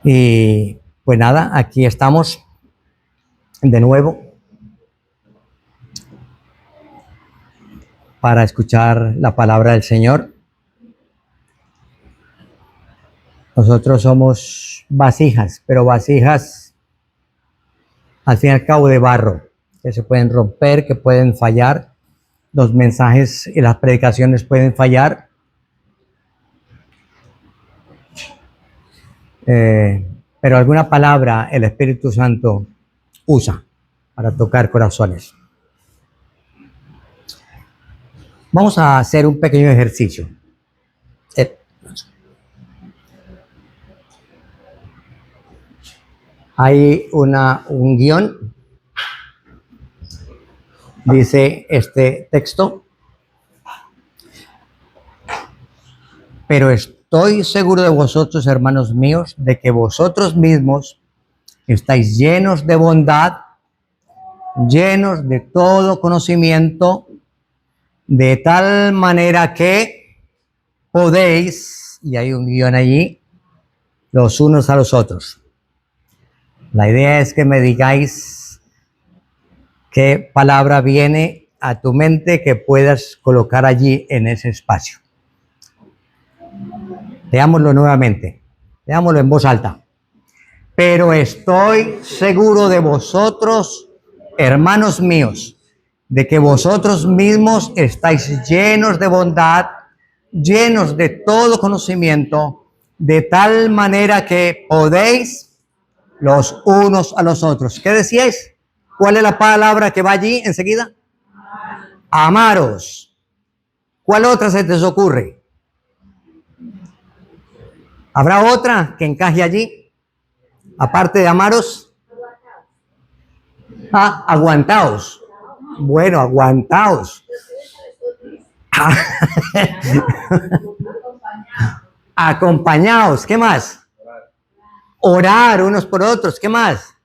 Y pues nada, aquí estamos de nuevo para escuchar la palabra del Señor. Nosotros somos vasijas, pero vasijas al fin y al cabo de barro, que se pueden romper, que pueden fallar. Los mensajes y las predicaciones pueden fallar. Pero alguna palabra el Espíritu Santo usa para tocar corazones. Vamos a hacer un pequeño ejercicio. Hay un guión. Dice este texto: pero estoy seguro de vosotros, hermanos míos, de que vosotros mismos estáis llenos de bondad, llenos de todo conocimiento, de tal manera que podéis, y hay un guión allí, los unos a los otros. La idea es que me digáis qué palabra viene a tu mente que puedas colocar allí en ese espacio. Leámoslo nuevamente, leámoslo en voz alta. Pero estoy seguro de vosotros, hermanos míos, de que vosotros mismos estáis llenos de bondad, llenos de todo conocimiento, de tal manera que podéis los unos a los otros. ¿Qué decíais? ¿Cuál es la palabra que va allí enseguida? Amaros. ¿Cuál otra se te ocurre? ¿Habrá otra que encaje allí? Aparte de amaros. Aguantaos. Bueno, aguantaos. Acompañaos. ¿Qué más? Orar unos por otros. ¿Qué más?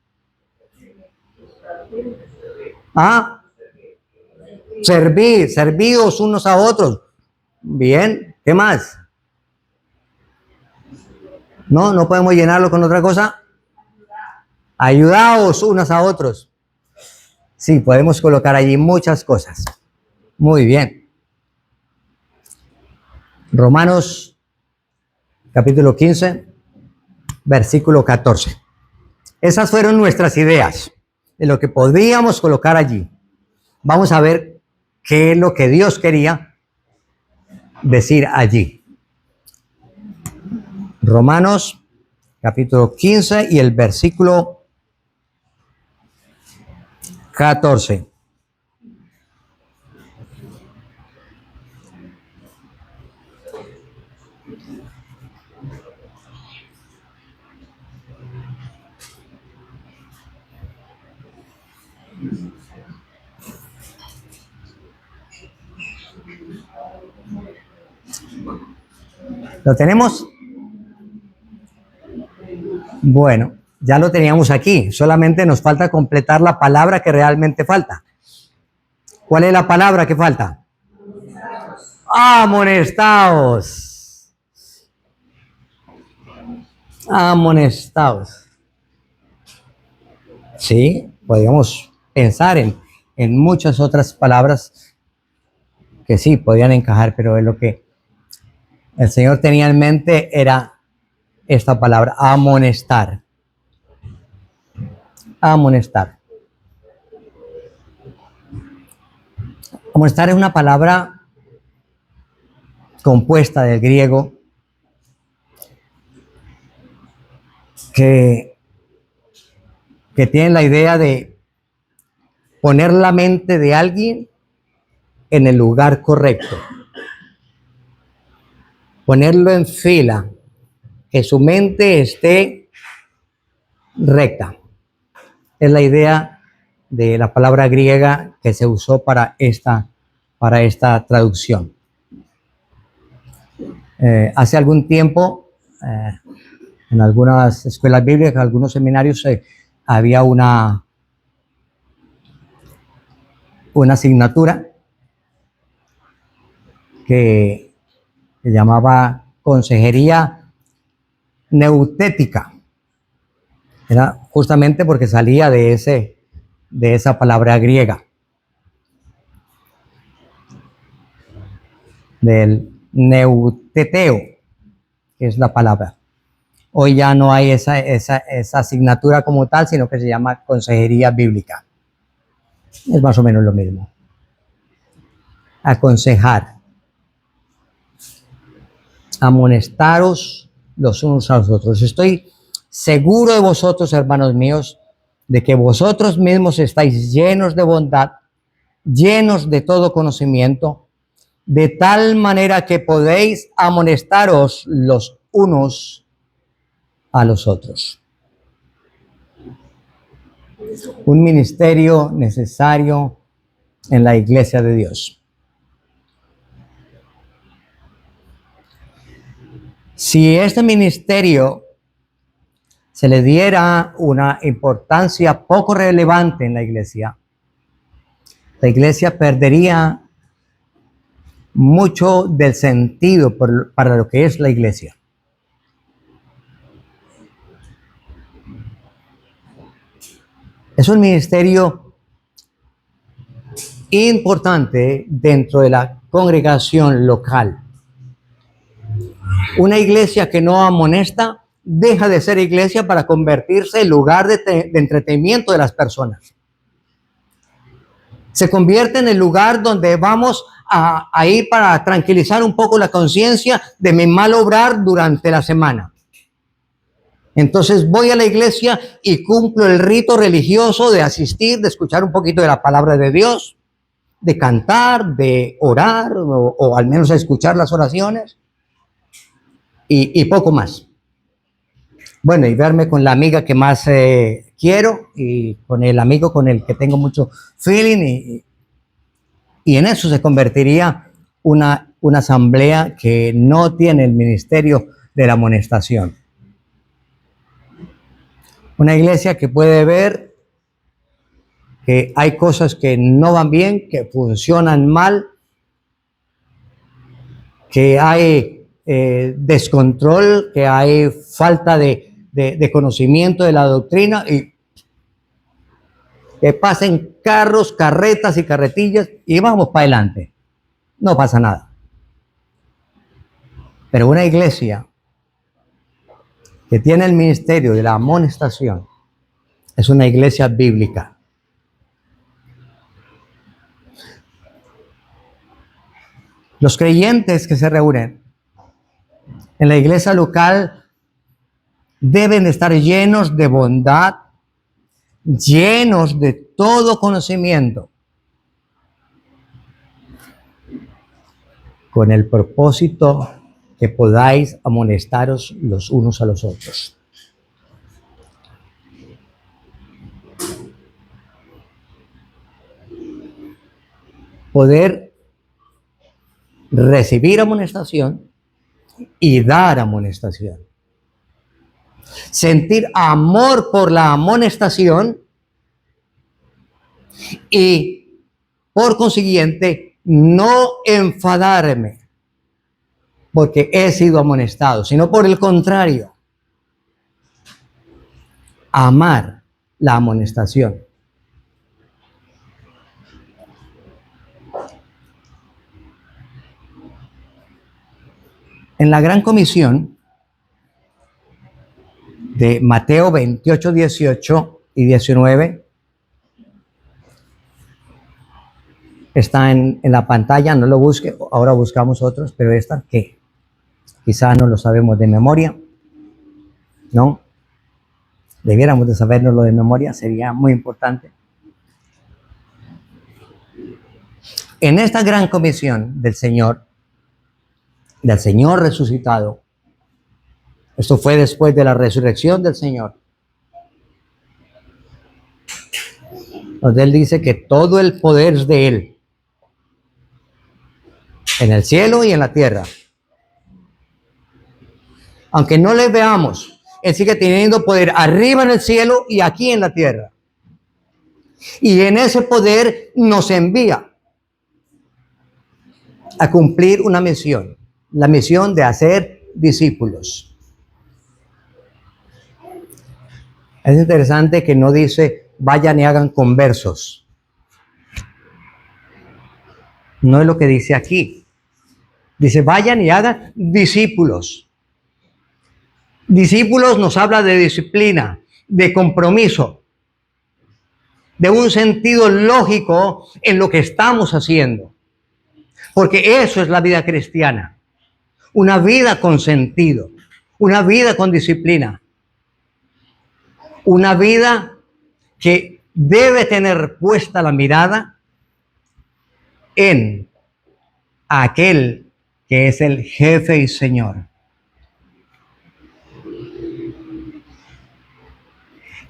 Servidos unos a otros. Bien. ¿Qué más? No podemos llenarlo con otra cosa. Ayudaos unos a otros. Sí, podemos colocar allí muchas cosas. Muy bien. Romanos capítulo 15, versículo 14. Esas fueron nuestras ideas de lo que podríamos colocar allí. Vamos a ver qué es lo que Dios quería decir allí. Romanos capítulo 15 y el versículo 14. ¿Lo tenemos? Bueno, ya lo teníamos aquí. Solamente nos falta completar la palabra que realmente falta. ¿Cuál es la palabra que falta? Amonestaos. Amonestaos. Sí, podríamos pensar en muchas otras palabras que sí podían encajar, pero es lo que el Señor tenía en mente era esta palabra, amonestar. Amonestar. Amonestar es una palabra compuesta del griego que tiene la idea de poner la mente de alguien en el lugar correcto. Ponerlo en fila, que su mente esté recta. Es la idea de la palabra griega que se usó para esta traducción. Hace algún tiempo, en algunas escuelas bíblicas, en algunos seminarios, había una asignatura que se llamaba consejería neutética. Era justamente porque salía de esa palabra griega, del neuteteo, que es la palabra. Hoy ya no hay esa asignatura como tal, sino que se llama consejería bíblica. Es más o menos lo mismo. Aconsejar. Amonestaros los unos a los otros. Estoy seguro de vosotros, hermanos míos, de que vosotros mismos estáis llenos de bondad, llenos de todo conocimiento, de tal manera que podéis amonestaros los unos a los otros. Un ministerio necesario en la iglesia de Dios. Si este ministerio se le diera una importancia poco relevante en la iglesia perdería mucho del sentido para lo que es la iglesia. Es un ministerio importante dentro de la congregación local. Una iglesia que no amonesta deja de ser iglesia para convertirse en lugar de entretenimiento de las personas. Se convierte en el lugar donde vamos a ir para tranquilizar un poco la conciencia de mi mal obrar durante la semana. Entonces voy a la iglesia y cumplo el rito religioso de asistir, de escuchar un poquito de la palabra de Dios, de cantar, de orar o al menos escuchar las oraciones y poco más. Bueno, y verme con la amiga que más quiero y con el amigo con el que tengo mucho feeling y en eso se convertiría una asamblea que no tiene el ministerio de la amonestación. Una iglesia que puede ver que hay cosas que no van bien, que funcionan mal, que hay descontrol, que hay falta de conocimiento de la doctrina y que pasen carros, carretas y carretillas y vamos para adelante. No pasa nada. Pero una iglesia que tiene el ministerio de la amonestación es una iglesia bíblica. Los creyentes que se reúnen en la iglesia local deben estar llenos de bondad, llenos de todo conocimiento, con el propósito que podáis amonestaros los unos a los otros. Poder recibir amonestación y dar amonestación. Sentir amor por la amonestación y, por consiguiente, no enfadarme porque he sido amonestado, sino por el contrario, amar la amonestación. En la Gran Comisión de Mateo 28, 18 y 19, está en la pantalla, no lo busque, ahora buscamos otros, pero esta que quizá no lo sabemos de memoria, ¿no? Debiéramos de sabernoslo de memoria, sería muy importante. En esta gran comisión del Señor resucitado, esto fue después de la resurrección del Señor, donde Él dice que todo el poder es de Él, en el cielo y en la tierra. Aunque no le veamos, Él sigue teniendo poder arriba en el cielo y aquí en la tierra. Y en ese poder nos envía a cumplir una misión, la misión de hacer discípulos. Es interesante que no dice vayan y hagan conversos. No es lo que dice aquí. Dice vayan y hagan discípulos. Discípulos nos habla de disciplina, de compromiso, de un sentido lógico en lo que estamos haciendo. Porque eso es la vida cristiana. Una vida con sentido, una vida con disciplina, una vida que debe tener puesta la mirada en aquel que es el jefe y Señor.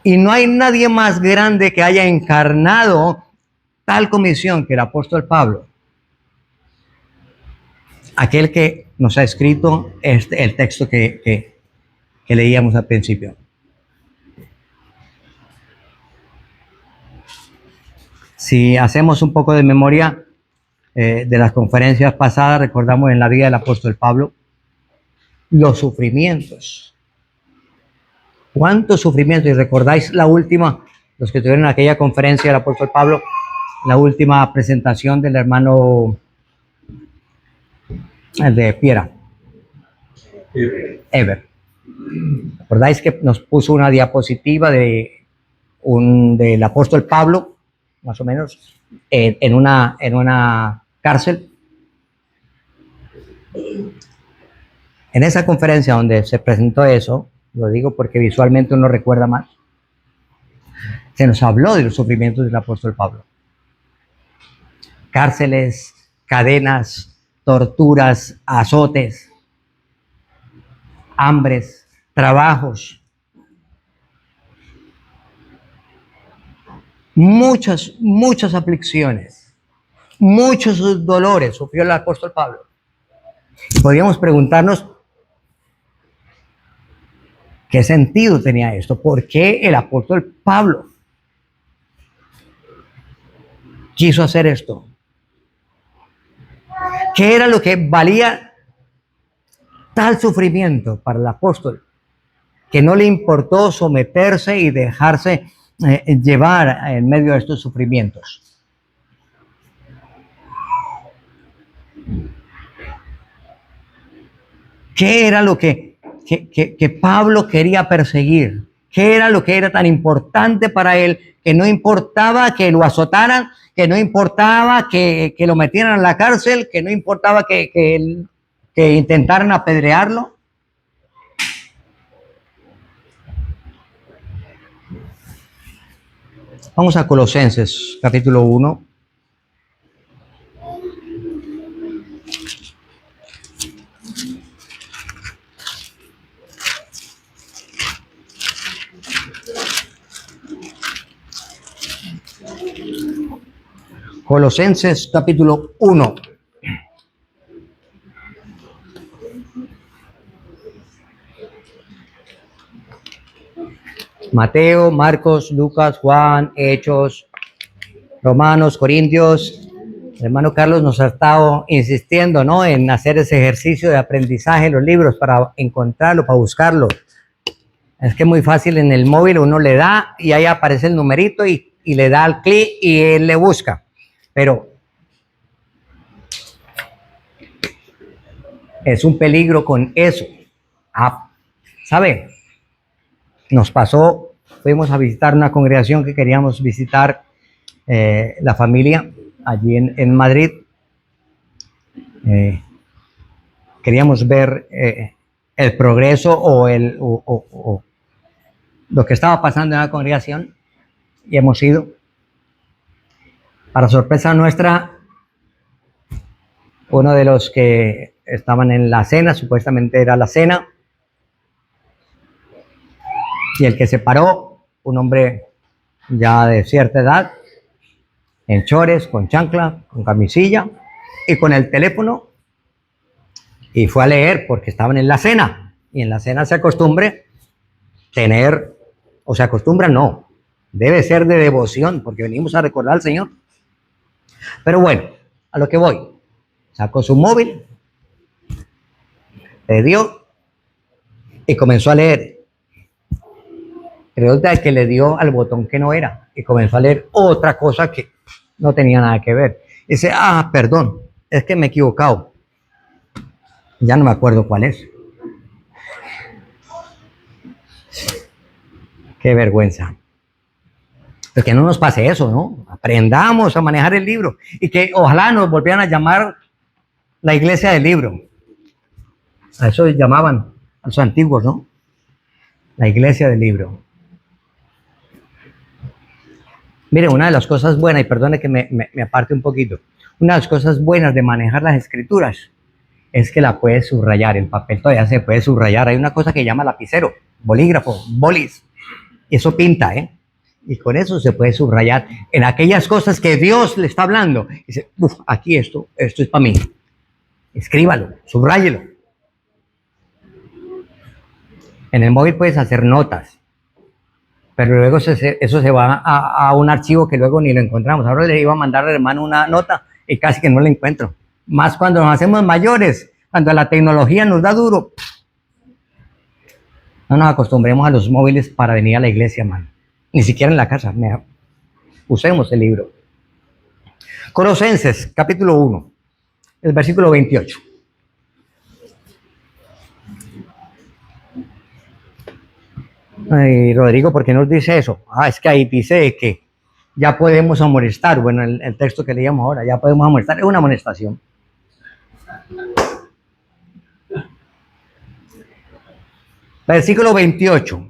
Y no hay nadie más grande que haya encarnado tal comisión que el apóstol Pablo. Aquel que nos ha escrito el texto que leíamos al principio. Si hacemos un poco de memoria de las conferencias pasadas, recordamos en la vida del apóstol Pablo los sufrimientos. ¿Cuántos sufrimientos? Y recordáis la última, los que tuvieron aquella conferencia del apóstol Pablo, la última presentación del hermano de Piera, Ever. ¿Recordáis que nos puso una diapositiva del apóstol Pablo, más o menos, en una cárcel? En esa conferencia donde se presentó eso, lo digo porque visualmente uno recuerda más, se nos habló de los sufrimientos del apóstol Pablo. Cárceles, cadenas, torturas, azotes, hambres, trabajos. Muchas aflicciones, muchos dolores sufrió el apóstol Pablo. Podríamos preguntarnos qué sentido tenía esto, por qué el apóstol Pablo quiso hacer esto. ¿Qué era lo que valía tal sufrimiento para el apóstol? Que no le importó someterse y dejarse llevar en medio de estos sufrimientos. ¿Qué era lo que Pablo quería perseguir? ¿Qué era lo que era tan importante para él? Que no importaba que lo azotaran, que no importaba que lo metieran en la cárcel, que no importaba que intentaran apedrearlo. Vamos a Colosenses, capítulo 1. Colosenses, capítulo 1. Mateo, Marcos, Lucas, Juan, Hechos, Romanos, Corintios. El hermano Carlos nos ha estado insistiendo, ¿no?, en hacer ese ejercicio de aprendizaje de los libros para encontrarlo, para buscarlo. Es que es muy fácil en el móvil, uno le da y ahí aparece el numerito y le da al clic y él le busca. Pero es un peligro con eso. ¿Sabe? Nos pasó, fuimos a visitar una congregación que queríamos visitar, la familia allí en Madrid. Queríamos ver el progreso o lo que estaba pasando en la congregación y hemos ido. Para sorpresa nuestra, uno de los que estaban en la cena, supuestamente era la cena, y el que se paró, un hombre ya de cierta edad, en chores, con chancla, con camisilla y con el teléfono, y fue a leer porque estaban en la cena, y en la cena se acostumbra tener, o se acostumbra no, debe ser de devoción porque venimos a recordar al Señor. Pero bueno, a lo que voy, sacó su móvil, le dio y comenzó a leer. resulta que le dio al botón que no era y comenzó a leer otra cosa que no tenía nada que ver. Dice, perdón, es que me he equivocado. Ya no me acuerdo cuál es. Qué vergüenza. Pues que no nos pase eso, ¿no? Aprendamos a manejar el libro y que ojalá nos volvieran a llamar la iglesia del libro. A eso llamaban a los antiguos, ¿no? La iglesia del libro. Mire, una de las cosas buenas, y perdone que me aparte un poquito, una de las cosas buenas de manejar las escrituras es que la puedes subrayar, el papel todavía se puede subrayar. Hay una cosa que llama lapicero, bolígrafo, bolis, y eso pinta, ¿eh? Y con eso se puede subrayar en aquellas cosas que Dios le está hablando. Dice, aquí esto es para mí. Escríbalo, subráyelo. En el móvil puedes hacer notas, pero luego eso se va a un archivo que luego ni lo encontramos. Ahora le iba a mandar al hermano una nota y casi que no la encuentro. Más cuando nos hacemos mayores, cuando la tecnología nos da duro. No nos acostumbremos a los móviles para venir a la iglesia, hermano. Ni siquiera en la casa. Usemos el libro. Colosenses, capítulo 1, el versículo 28. Ay, Rodrigo, ¿por qué nos dice eso? Es que ahí dice que ya podemos amonestar. Bueno, el texto que leíamos ahora, ya podemos amonestar. Es una amonestación. Versículo 28.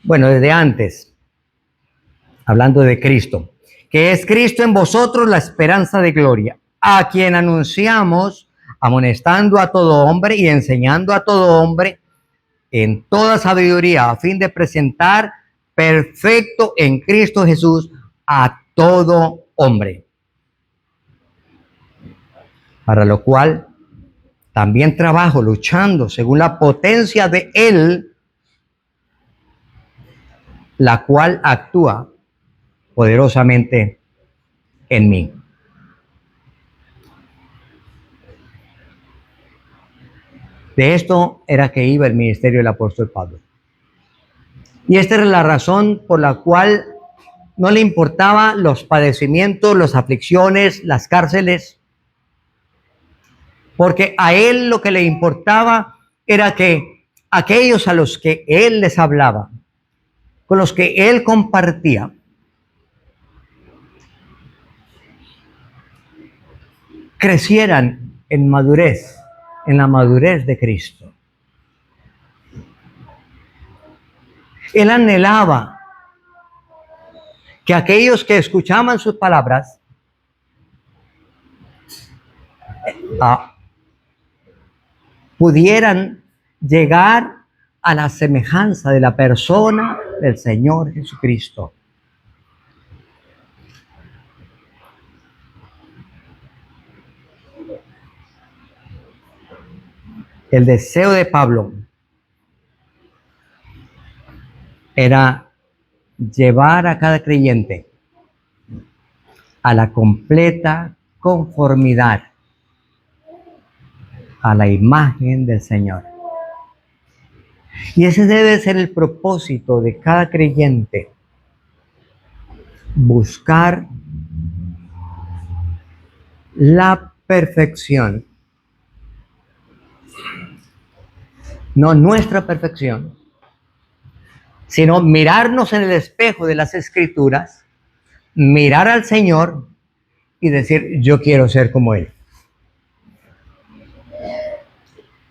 Bueno, desde antes, hablando de Cristo, que es Cristo en vosotros la esperanza de gloria, a quien anunciamos, amonestando a todo hombre y enseñando a todo hombre en toda sabiduría, a fin de presentar perfecto en Cristo Jesús a todo hombre. Para lo cual también trabajo luchando según la potencia de Él, la cual actúa poderosamente en mí. De esto era que iba el ministerio del apóstol Pablo. Y esta era la razón por la cual no le importaba los padecimientos, las aflicciones, las cárceles, porque a él lo que le importaba era que aquellos a los que él les hablaba, con los que él compartía, crecieran en madurez, en la madurez de Cristo. Él anhelaba que aquellos que escuchaban sus palabras pudieran llegar a la semejanza de la persona del Señor Jesucristo. El deseo de Pablo era llevar a cada creyente a la completa conformidad a la imagen del Señor. Y ese debe ser el propósito de cada creyente: buscar la perfección, no nuestra perfección, sino mirarnos en el espejo de las Escrituras, mirar al Señor y decir, yo quiero ser como Él.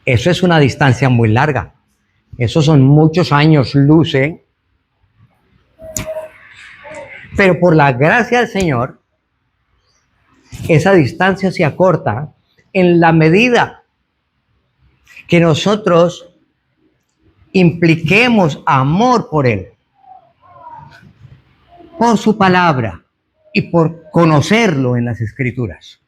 Eso es una distancia muy larga. Esos son muchos años luz, ¿eh? Pero por la gracia del Señor, esa distancia se acorta en la medida que nosotros impliquemos amor por Él, por su palabra y por conocerlo en las Escrituras.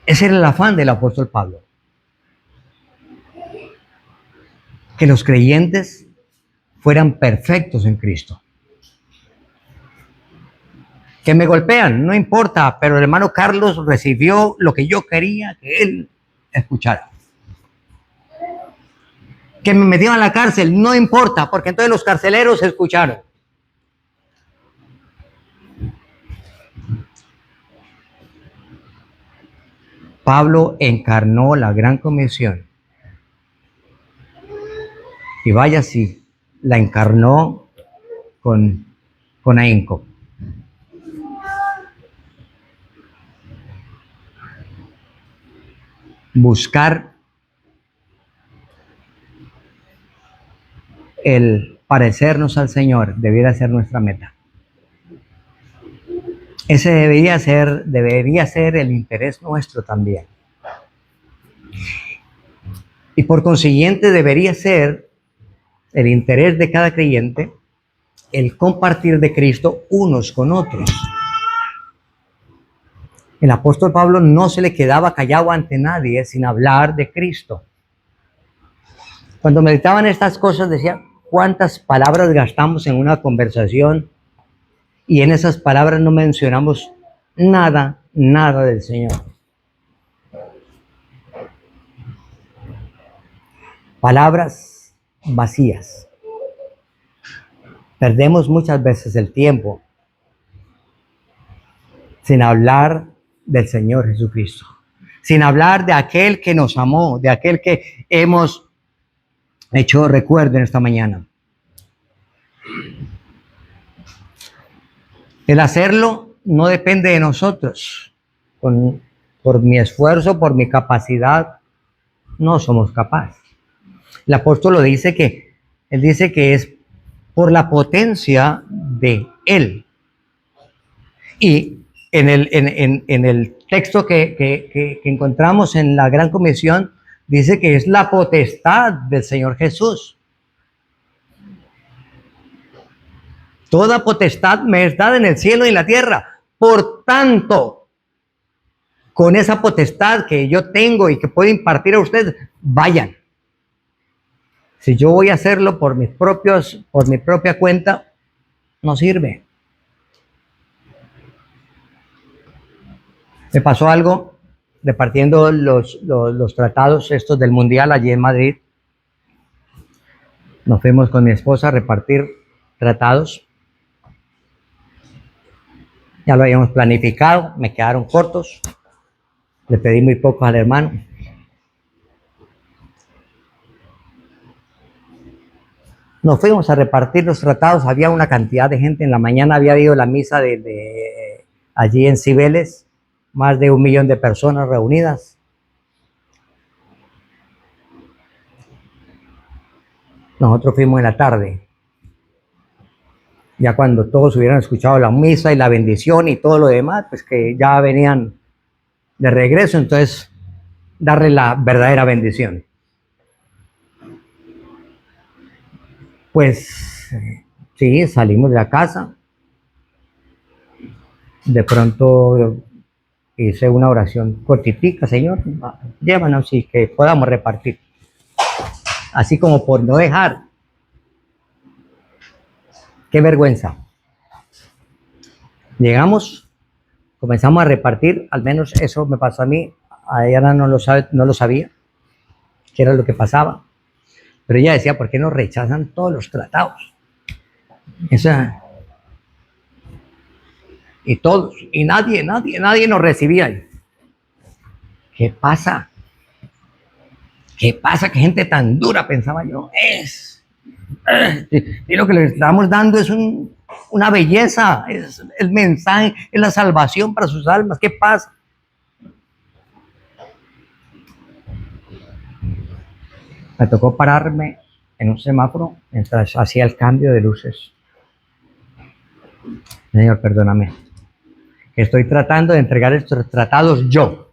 Ese era el afán del apóstol Pablo. Que los creyentes fueran perfectos en Cristo. Que me golpean, no importa, pero el hermano Carlos recibió lo que yo quería que él escuchara. Que me metieron a la cárcel, no importa, porque entonces los carceleros escucharon. Pablo encarnó la gran comisión. Y vaya si la encarnó con ahínco. Buscar el parecernos al Señor debiera ser nuestra meta. Ese debería ser el interés nuestro también. Y por consiguiente debería ser el interés de cada creyente el compartir de Cristo unos con otros. El apóstol Pablo no se le quedaba callado ante nadie sin hablar de Cristo. Cuando meditaban estas cosas decía, ¿cuántas palabras gastamos en una conversación? Y en esas palabras no mencionamos nada del Señor. Palabras vacías. Perdemos muchas veces el tiempo sin hablar del Señor Jesucristo, sin hablar de aquel que nos amó, de aquel que hemos hecho recuerdo en esta mañana. El hacerlo no depende de nosotros. Por mi esfuerzo, por mi capacidad, no somos capaces. El apóstol él dice que es por la potencia de Él. Y en el texto que encontramos en la Gran Comisión, dice que es la potestad del Señor Jesús. Toda potestad me es dada en el cielo y en la tierra. Por tanto, con esa potestad que yo tengo y que puedo impartir a ustedes, vayan. Si yo voy a hacerlo por mi propia cuenta, no sirve. Me pasó algo repartiendo los tratados estos del Mundial allí en Madrid. Nos fuimos con mi esposa a repartir tratados. Ya lo habíamos planificado, me quedaron cortos. Le pedí muy poco al hermano. Nos fuimos a repartir los tratados, había una cantidad de gente. En la mañana había habido la misa de allí en Cibeles, más de 1 millón de personas reunidas. Nosotros fuimos en la tarde. Ya cuando todos hubieran escuchado la misa y la bendición y todo lo demás, pues que ya venían de regreso, entonces darle la verdadera bendición. Pues sí, salimos de la casa. De pronto hice una oración cortitica, Señor, llévanos y que podamos repartir. Así como por no dejar. Qué vergüenza. Llegamos, comenzamos a repartir, al menos eso me pasó a mí. A ella no lo sabía, qué era lo que pasaba. Pero ella decía, ¿por qué nos rechazan todos los tratados? Y todos, y nadie nos recibía. ¿Qué pasa? ¿Qué pasa? ¿Qué gente tan dura? Pensaba yo. Y lo que les estamos dando es una belleza, es el mensaje, es la salvación para sus almas. ¿Qué pasa? Me tocó pararme en un semáforo mientras hacía el cambio de luces. Señor, perdóname. Estoy tratando de entregar estos tratados yo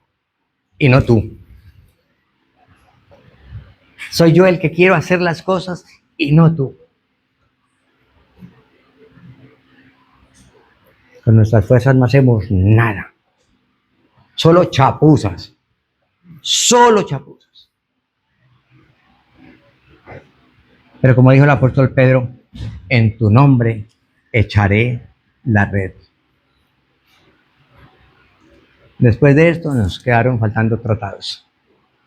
y no tú. Soy yo el que quiero hacer las cosas y no tú. Con nuestras fuerzas no hacemos nada. Solo chapuzas. Solo chapuzas. Pero como dijo el apóstol Pedro, en tu nombre echaré la red. Después de esto nos quedaron faltando tratados.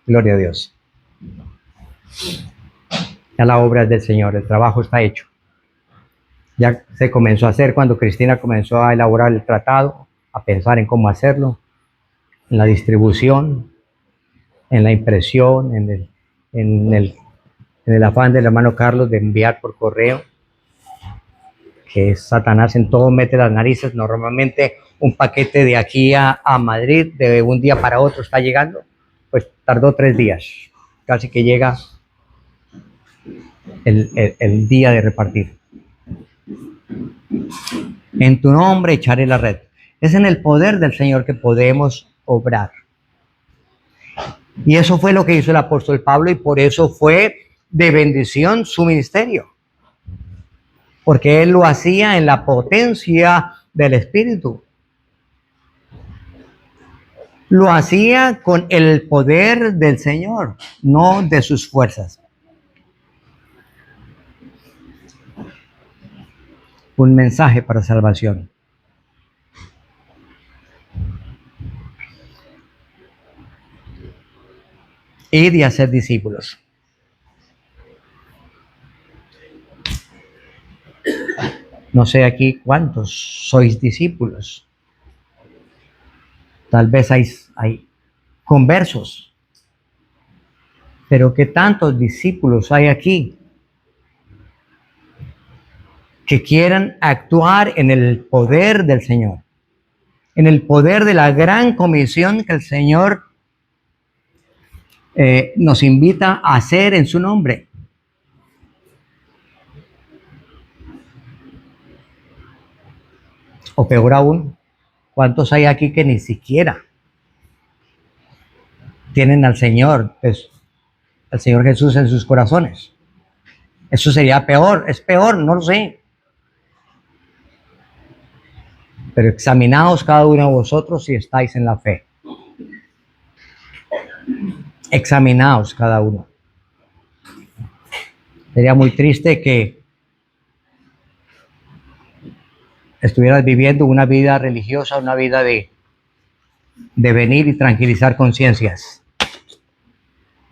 Gloria a Dios. Ya la obra es del Señor, el trabajo está hecho. Ya se comenzó a hacer cuando Cristina comenzó a elaborar el tratado, a pensar en cómo hacerlo, en la distribución, en la impresión, en el, en el afán del hermano Carlos de enviar por correo, que es Satanás en todo mete las narices. Normalmente un paquete de aquí a Madrid, de un día para otro está llegando, pues tardó 3 días, casi que llega el día de repartir. En tu nombre echaré la red. Es en el poder del Señor que podemos obrar. Y eso fue lo que hizo el apóstol Pablo, y por eso fue de bendición su ministerio. Porque él lo hacía en la potencia del Espíritu. Lo hacía con el poder del Señor, no de sus fuerzas. Un mensaje para salvación. Id y hacer discípulos. No sé aquí cuántos sois discípulos. Tal vez hay conversos. Pero ¿qué tantos discípulos hay aquí que quieran actuar en el poder del Señor? En el poder de la gran comisión que el Señor nos invita a hacer en su nombre. O peor aún, ¿cuántos hay aquí que ni siquiera tienen al Señor, pues, al Señor Jesús en sus corazones? Eso sería peor, es peor, no lo sé. Pero examinaos cada uno de vosotros si estáis en la fe. Examinaos cada uno. Sería muy triste que estuvieras viviendo una vida religiosa, una vida de venir y tranquilizar conciencias.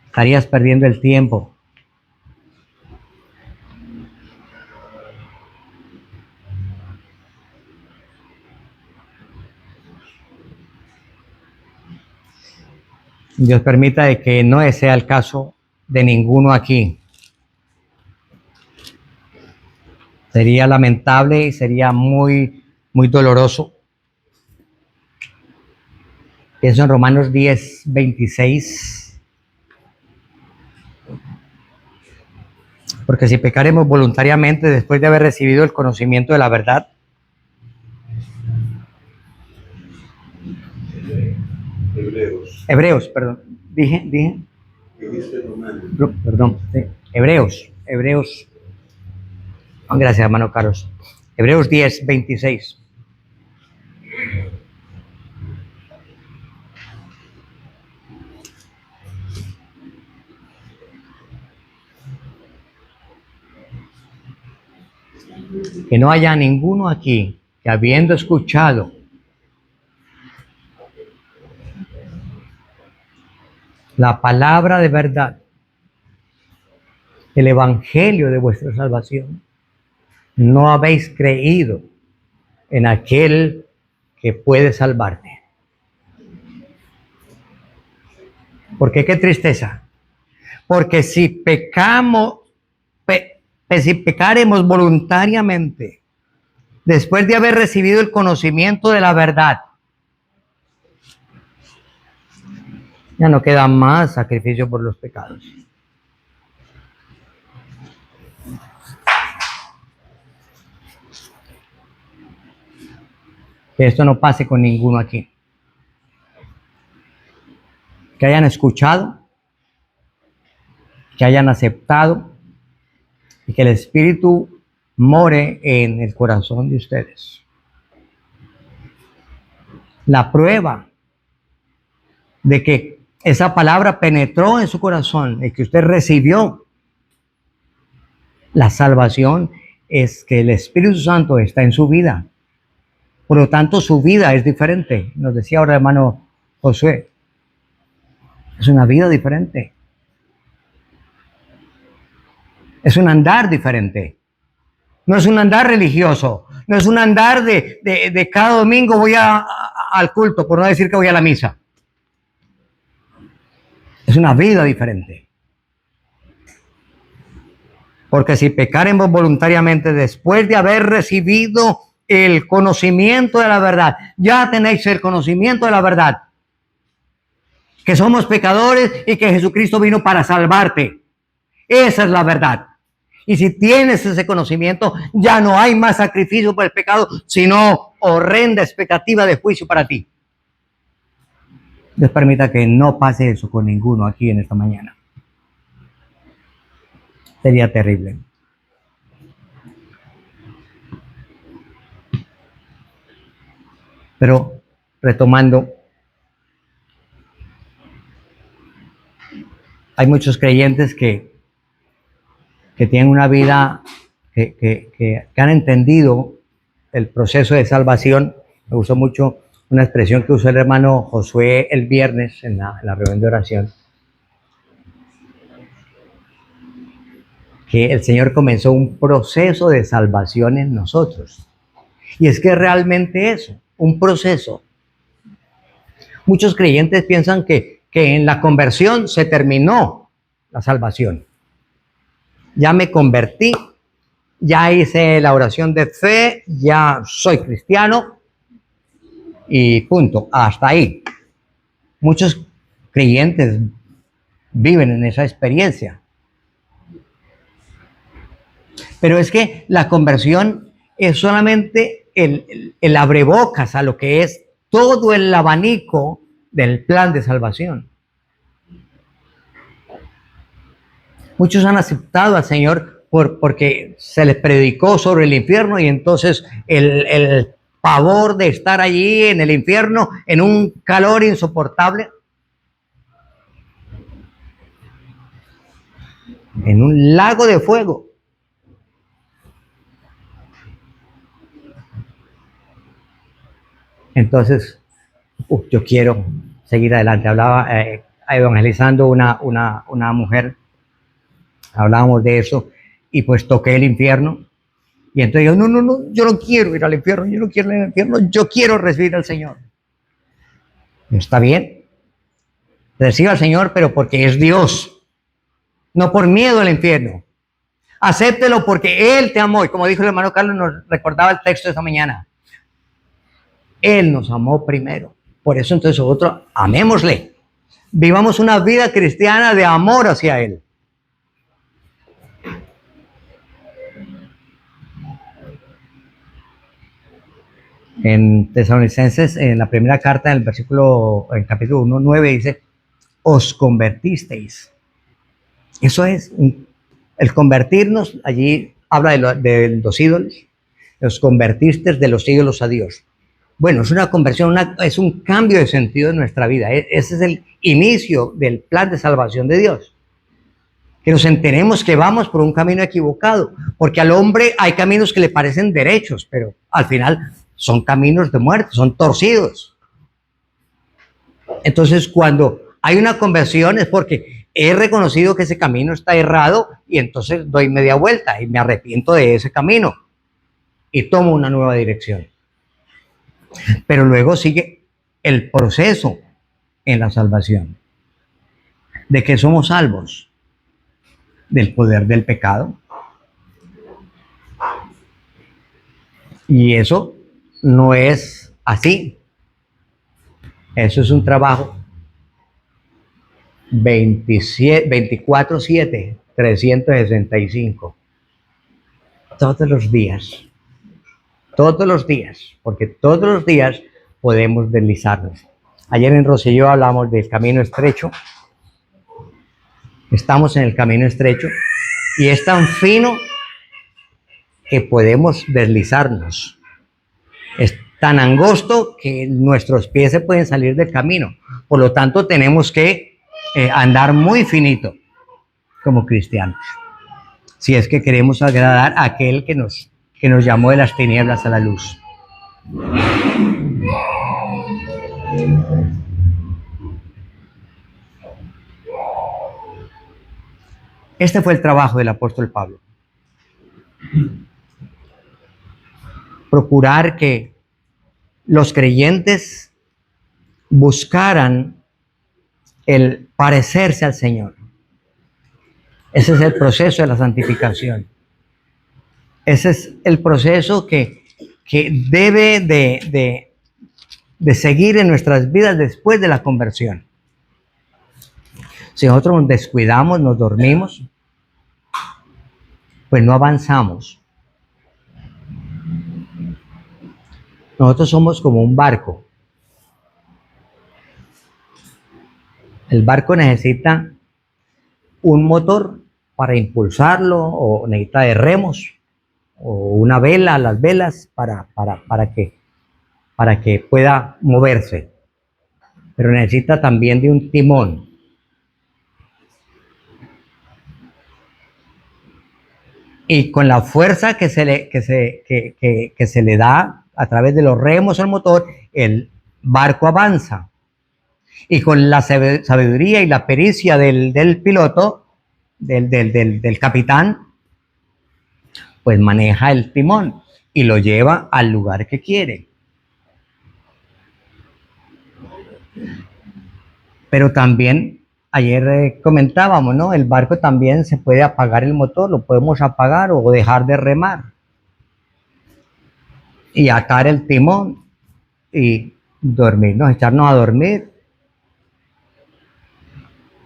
Estarías perdiendo el tiempo. Dios permita de que no sea el caso de ninguno aquí. Sería lamentable y sería muy, muy doloroso. Pienso en Romanos 10, 26. Porque si pecaremos voluntariamente después de haber recibido el conocimiento de la verdad, Hebreos, perdón. Dije. Perdón. Sí. Hebreos. Oh, gracias, hermano Carlos. Hebreos 10, 26. Que no haya ninguno aquí que, habiendo escuchado la palabra de verdad, el evangelio de vuestra salvación, no habéis creído en aquel que puede salvarte. Porque qué tristeza. Porque si pecamos, si pecaremos voluntariamente, después de haber recibido el conocimiento de la verdad, ya no queda más sacrificio por los pecados. Que esto no pase con ninguno aquí. Que hayan escuchado, que hayan aceptado y que el Espíritu more en el corazón de ustedes. La prueba de que esa palabra penetró en su corazón y que usted recibió la salvación es que el Espíritu Santo está en su vida. Por lo tanto, su vida es diferente. Nos decía ahora el hermano Josué. Es una vida diferente. Es un andar diferente. No es un andar religioso. No es un andar de cada domingo voy al culto, por no decir que voy a la misa. Es una vida diferente. Porque si pecaremos voluntariamente después de haber recibido el conocimiento de la verdad, ya tenéis el conocimiento de la verdad, que somos pecadores y que Jesucristo vino para salvarte. Esa es la verdad. Y si tienes ese conocimiento, ya no hay más sacrificio por el pecado, sino horrenda expectativa de juicio para ti. Dios permita que no pase eso con ninguno aquí en esta mañana. Sería terrible. Pero retomando, hay muchos creyentes que tienen una vida, que han entendido el proceso de salvación. Me gustó mucho una expresión que usó el hermano Josué el viernes en la reunión de oración, que el Señor comenzó un proceso de salvación en nosotros. Y es que realmente eso, un proceso. Muchos creyentes piensan que en la conversión se terminó la salvación. Ya me convertí, ya hice la oración de fe, ya soy cristiano y punto, hasta ahí. Muchos creyentes viven en esa experiencia. Pero es que la conversión es solamente el abrebocas a lo que es todo el abanico del plan de salvación. Muchos han aceptado al Señor porque se les predicó sobre el infierno y entonces el pavor de estar allí en el infierno en un calor insoportable, en un lago de fuego. Entonces, yo quiero seguir adelante. Hablaba evangelizando una mujer, hablábamos de eso y pues toqué el infierno. Y entonces yo, no, yo no quiero ir al infierno, yo no quiero ir al infierno, yo quiero recibir al Señor. Está bien, reciba al Señor, pero porque es Dios, no por miedo al infierno. Acéptelo porque Él te amó. Y como dijo el hermano Carlos, nos recordaba el texto de esta mañana. Él nos amó primero. Por eso entonces nosotros amémosle. Vivamos una vida cristiana de amor hacia Él. En Tesalonicenses, en la primera carta, en el versículo, en capítulo 1:9, dice, os convertisteis. Eso es, el convertirnos, allí habla de los ídolos, os convertisteis de los ídolos a Dios. Bueno, es una conversión, es un cambio de sentido en nuestra vida. Ese es el inicio del plan de salvación de Dios. Que nos enteremos que vamos por un camino equivocado, porque al hombre hay caminos que le parecen derechos, pero al final son caminos de muerte, son torcidos. Entonces, cuando hay una conversión es porque he reconocido que ese camino está errado y entonces doy media vuelta y me arrepiento de ese camino y tomo una nueva dirección. Pero luego sigue el proceso en la salvación, de que somos salvos del poder del pecado. Y eso no es así. Eso es un trabajo 24/7, 365. Todos los días. Todos los días. Porque todos los días podemos deslizarnos. Ayer en Rosselló hablamos del camino estrecho. Estamos en el camino estrecho y es tan fino que podemos deslizarnos. Es tan angosto que nuestros pies se pueden salir del camino. Por lo tanto, tenemos que andar muy finito como cristianos. Si es que queremos agradar a aquel que nos llamó de las tinieblas a la luz. Este fue el trabajo del apóstol Pablo. Procurar que los creyentes buscaran el parecerse al Señor. Ese es el proceso de la santificación. Ese es el proceso que debe de seguir en nuestras vidas después de la conversión. Si nosotros nos descuidamos, nos dormimos, pues no avanzamos. Nosotros somos como un barco. El barco necesita un motor para impulsarlo, o necesita de remos, o una vela, las velas, para que pueda moverse. Pero necesita también de un timón. Y con la fuerza que se le da a través de los remos al motor, el barco avanza. Y con la sabiduría y la pericia del piloto, del capitán, pues maneja el timón y lo lleva al lugar que quiere. Pero también, ayer comentábamos, ¿no? El barco también se puede apagar el motor, lo podemos apagar o dejar de remar. Y atar el timón y dormirnos, echarnos a dormir.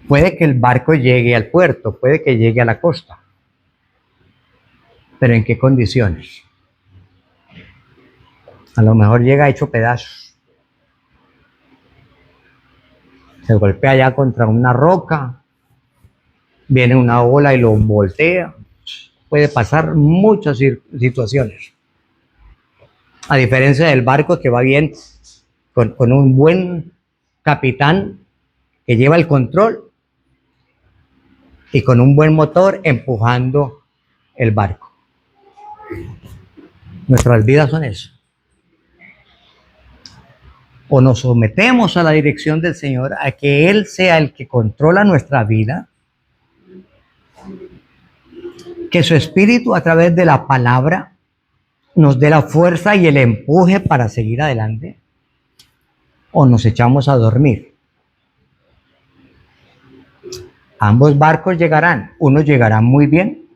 Puede que el barco llegue al puerto, puede que llegue a la costa. Pero ¿en qué condiciones? A lo mejor llega hecho pedazos. Se golpea allá contra una roca, viene una ola y lo voltea. Puede pasar muchas situaciones. A diferencia del barco que va bien con un buen capitán que lleva el control y con un buen motor empujando el barco. Nuestras vidas son eso. O nos sometemos a la dirección del Señor, a que Él sea el que controla nuestra vida, que su Espíritu a través de la palabra nos dé la fuerza y el empuje para seguir adelante, o nos echamos a dormir. Ambos barcos llegarán. Uno llegará muy bien,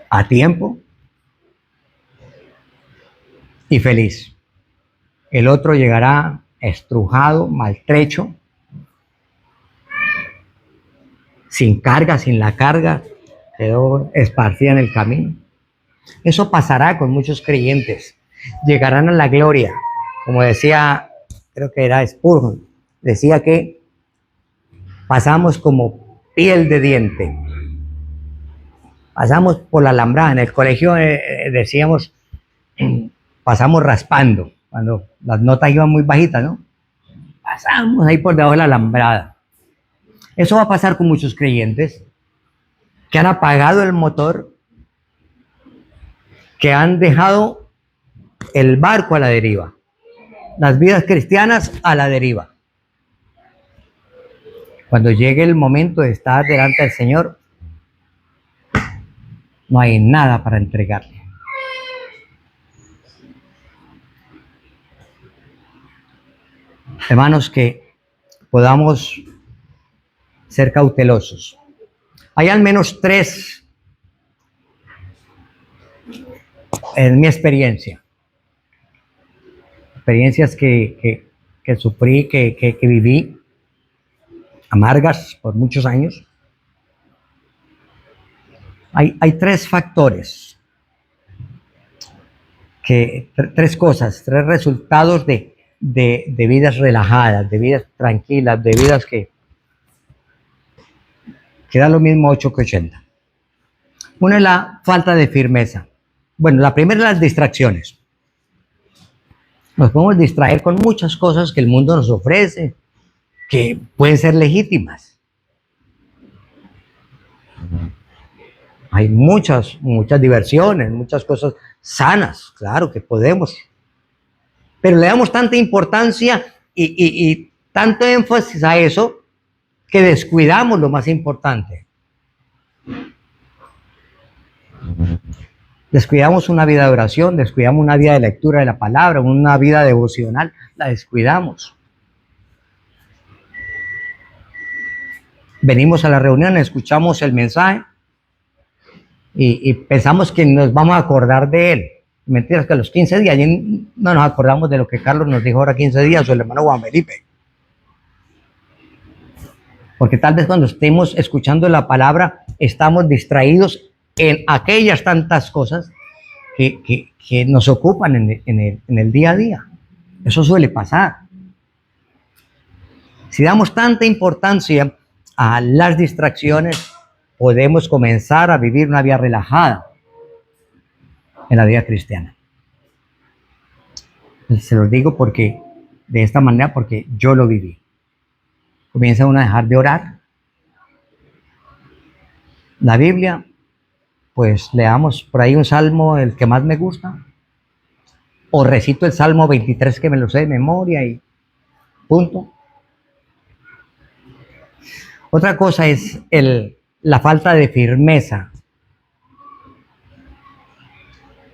a tiempo y feliz. El otro llegará estrujado, maltrecho, sin carga, sin la carga, quedó esparcida en el camino. Eso pasará con muchos creyentes. Llegarán a la gloria. Como decía, creo que era Spurgeon, decía que pasamos como piel de diente. Pasamos por la alambrada. En el colegio decíamos, pasamos raspando, cuando las notas iban muy bajitas, ¿no? Pasamos ahí por debajo de la alambrada. Eso va a pasar con muchos creyentes que han apagado el motor, que han dejado el barco a la deriva, las vidas cristianas a la deriva. Cuando llegue el momento de estar delante del Señor, no hay nada para entregarle. Hermanos, que podamos ser cautelosos. Hay al menos 3, en mi experiencias que sufrí, que viví, amargas por muchos años. Hay 3 factores, 3 cosas, 3 resultados de vidas relajadas, de vidas tranquilas, de vidas que da lo mismo 8 que 80. Una es la falta de firmeza. Bueno, la primera es las distracciones. Nos podemos distraer con muchas cosas que el mundo nos ofrece, que pueden ser legítimas. Hay muchas diversiones, muchas cosas sanas, claro que podemos. Pero le damos tanta importancia y tanto énfasis a eso que descuidamos lo más importante. Descuidamos una vida de oración, descuidamos una vida de lectura de la palabra, una vida devocional, la descuidamos. Venimos a la reunión, escuchamos el mensaje y pensamos que nos vamos a acordar de él. Mentiras, que a los 15 días no nos acordamos de lo que Carlos nos dijo ahora 15 días o el hermano Juan Felipe. Porque tal vez cuando estemos escuchando la palabra estamos distraídos en aquellas tantas cosas que nos ocupan en el día a día. Eso suele pasar. Si damos tanta importancia a las distracciones, podemos comenzar a vivir una vida relajada en la vida cristiana. Se los digo porque de esta manera, porque yo lo viví. Comienza uno a dejar de orar. La Biblia, pues leamos por ahí un salmo, el que más me gusta, o recito el Salmo 23 que me lo sé de memoria y punto. Otra cosa es la falta de firmeza.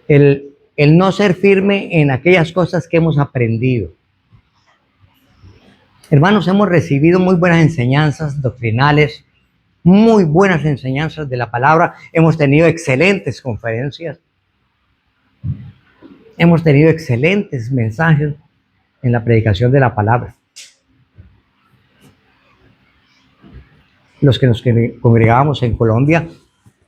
El no ser firme en aquellas cosas que hemos aprendido. Hermanos, hemos recibido muy buenas enseñanzas doctrinales, muy buenas enseñanzas de la palabra. Hemos tenido excelentes conferencias. Hemos tenido excelentes mensajes en la predicación de la palabra. Los que nos congregábamos en Colombia,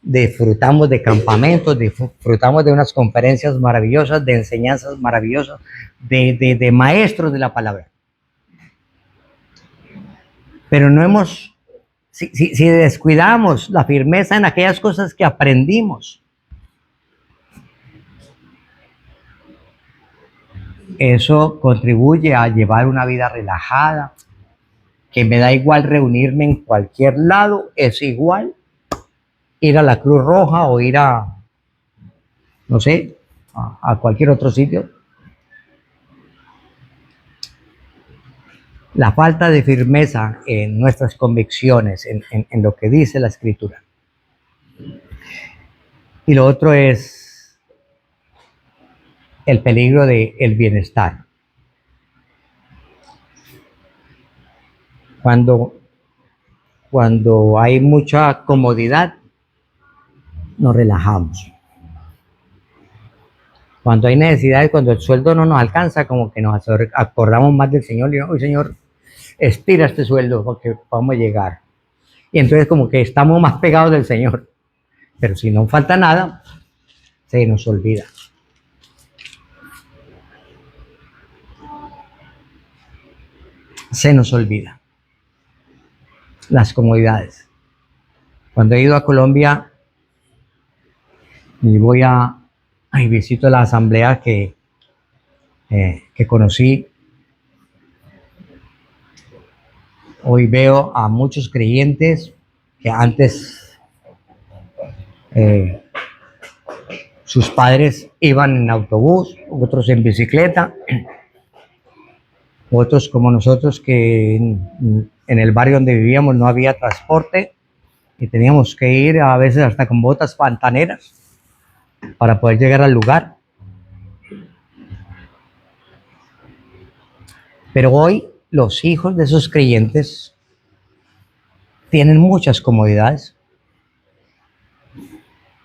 disfrutamos de campamentos, disfrutamos de unas conferencias maravillosas, de enseñanzas maravillosas, de maestros de la palabra. Pero no hemos, si descuidamos la firmeza en aquellas cosas que aprendimos, eso contribuye a llevar una vida relajada, que me da igual reunirme en cualquier lado, es igual ir a la Cruz Roja o ir a, no sé, a cualquier otro sitio. La falta de firmeza en nuestras convicciones, en lo que dice la Escritura. Y lo otro es el peligro del bienestar. Cuando hay mucha comodidad, nos relajamos. Cuando hay necesidades, cuando el sueldo no nos alcanza, como que nos acordamos más del Señor y hoy, Señor, estira este sueldo porque vamos a llegar. Y entonces como que estamos más pegados del Señor. Pero si no falta nada, se nos olvida. Se nos olvida. Las comodidades. Cuando he ido a Colombia y voy y visito la asamblea que conocí, hoy veo a muchos creyentes que antes sus padres iban en autobús, otros en bicicleta, otros como nosotros que en el barrio donde vivíamos no había transporte y teníamos que ir a veces hasta con botas pantaneras para poder llegar al lugar. Pero hoy los hijos de esos creyentes tienen muchas comodidades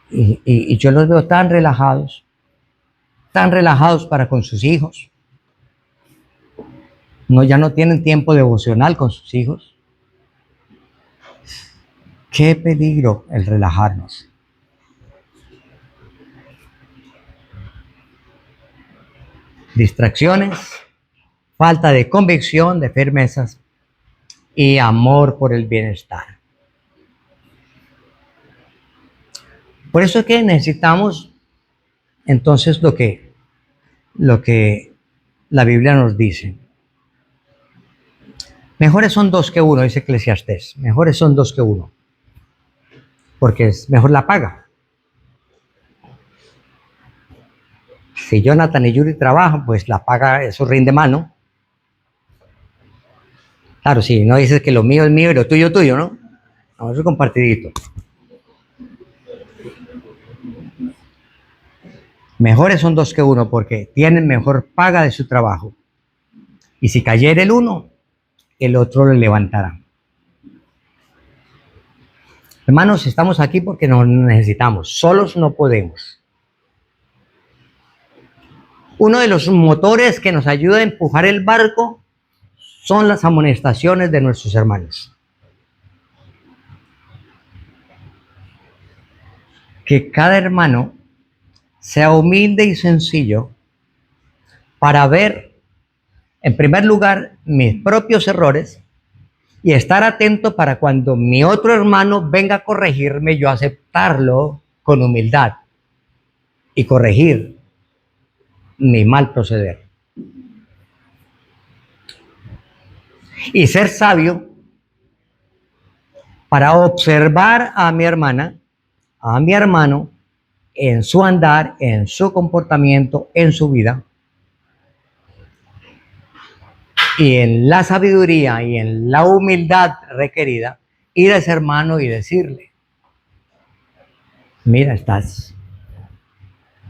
y yo los veo tan relajados para con sus hijos. No, ya no tienen tiempo devocional con sus hijos. Qué peligro el relajarnos. Distracciones, falta de convicción, de firmezas y amor por el bienestar. Por eso es que necesitamos entonces lo que la Biblia nos dice. Mejores son dos que uno, dice Eclesiastés. Mejores son dos que uno. Porque es mejor la paga. Si Jonathan y Yuri trabajan, pues la paga, eso rinde mano. Claro, si no dices que lo mío es mío y lo tuyo es tuyo, ¿no? Vamos a compartidito. Mejores son dos que uno porque tienen mejor paga de su trabajo. Y si cayera el uno, el otro lo levantará. Hermanos, estamos aquí porque nos necesitamos. Solos no podemos. Uno de los motores que nos ayuda a empujar el barco son las amonestaciones de nuestros hermanos. Que cada hermano sea humilde y sencillo para ver, en primer lugar, mis propios errores y estar atento para cuando mi otro hermano venga a corregirme, yo aceptarlo con humildad y corregir mi mal proceder. Y ser sabio para observar a mi hermana, a mi hermano, en su andar, en su comportamiento, en su vida. Y en la sabiduría y en la humildad requerida, ir a ese hermano y decirle, mira, estás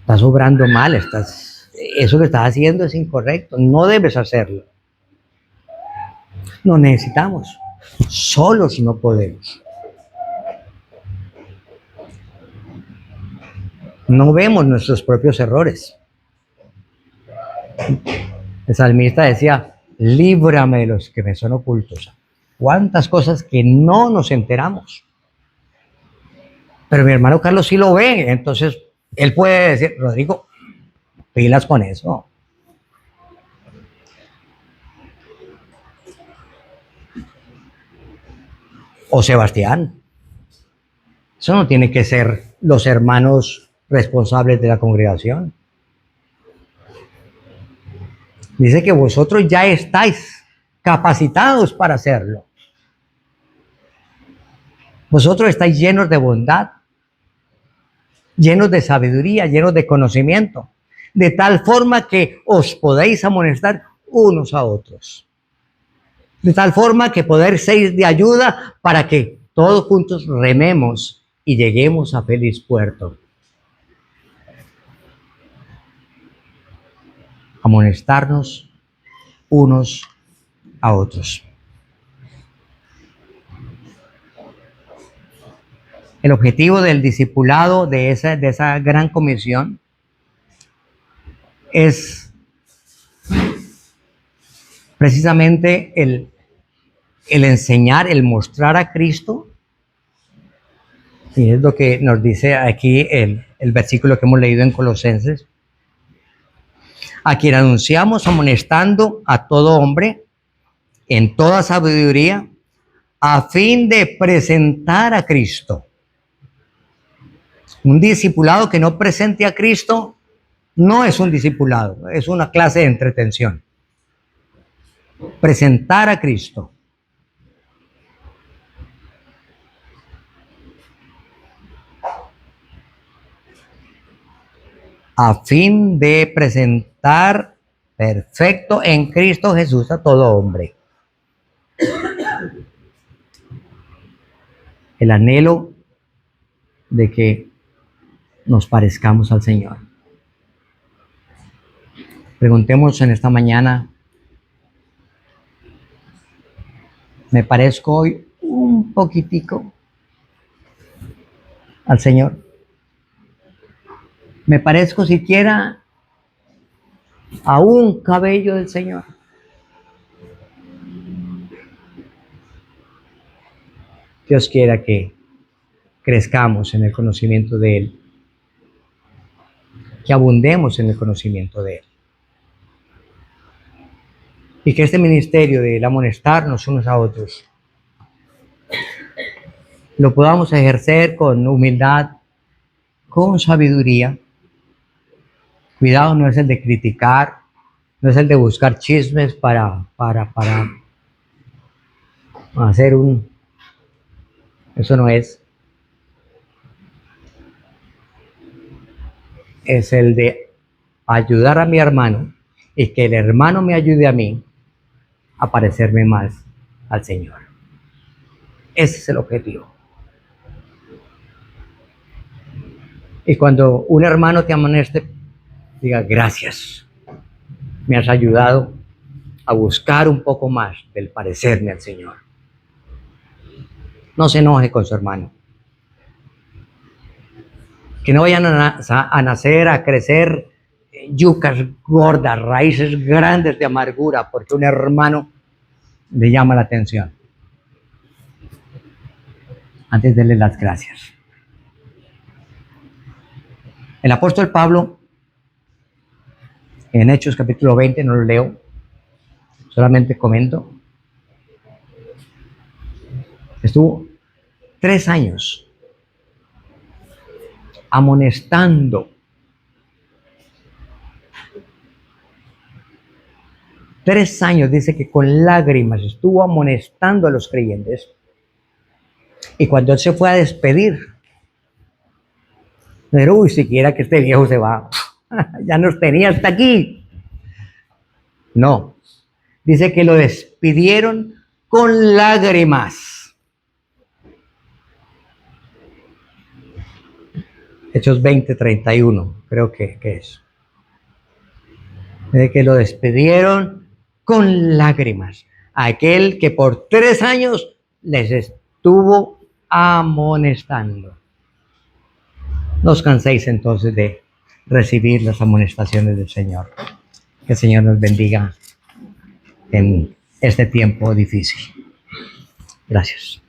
obrando mal, eso que estás haciendo es incorrecto, no debes hacerlo. Nos necesitamos, solos no podemos. No vemos nuestros propios errores. El salmista decía, líbrame de los que me son ocultos. ¿Cuántas cosas que no nos enteramos? Pero mi hermano Carlos sí lo ve, entonces él puede decir, Rodrigo, pilas con eso. O Sebastián. Eso no tiene que ser los hermanos responsables de la congregación. Dice que vosotros ya estáis capacitados para hacerlo. Vosotros estáis llenos de bondad, llenos de sabiduría, llenos de conocimiento, de tal forma que os podéis amonestar unos a otros. De tal forma que poder ser de ayuda para que todos juntos rememos y lleguemos a feliz puerto. Amonestarnos unos a otros. El objetivo del discipulado de esa gran comisión es precisamente el enseñar, el mostrar a Cristo. Y es lo que nos dice aquí el versículo que hemos leído en Colosenses. A quien anunciamos amonestando a todo hombre en toda sabiduría, a fin de presentar a Cristo. Un discipulado que no presente a Cristo no es un discipulado, es una clase de entretención. Presentar a Cristo. A fin de presentar perfecto en Cristo Jesús a todo hombre. El anhelo de que nos parezcamos al Señor. Preguntemos en esta mañana, ¿me parezco hoy un poquitico al Señor? ¿Me parezco siquiera a un cabello del Señor? Dios quiera que crezcamos en el conocimiento de Él, que abundemos en el conocimiento de Él. Y que este ministerio de amonestarnos unos a otros lo podamos ejercer con humildad, con sabiduría. Cuidado, no es el de criticar, no es el de buscar chismes para hacer eso no es. Es el de ayudar a mi hermano y que el hermano me ayude a mí a parecerme más al Señor. Ese es el objetivo. Y cuando un hermano te amoneste, Diga gracias. Me has ayudado a buscar un poco más del parecerme al Señor. No se enoje con su hermano. Que no vayan a nacer, a crecer yucas gordas, raíces grandes de amargura, porque un hermano le llama la atención. Antes de darle las gracias. El apóstol Pablo, en Hechos capítulo 20, no lo leo, solamente comento, estuvo 3 años amonestando. 3 años, dice que con lágrimas estuvo amonestando a los creyentes. Y cuando él se fue a despedir, pero uy, siquiera que este viejo se va, ya nos tenía hasta aquí. No, dice que lo despidieron con lágrimas. Hechos 20:31, creo que es. De que lo despidieron con lágrimas. Aquel que por 3 años les estuvo amonestando. No os canséis entonces de recibir las amonestaciones del Señor. Que el Señor nos bendiga en este tiempo difícil. Gracias.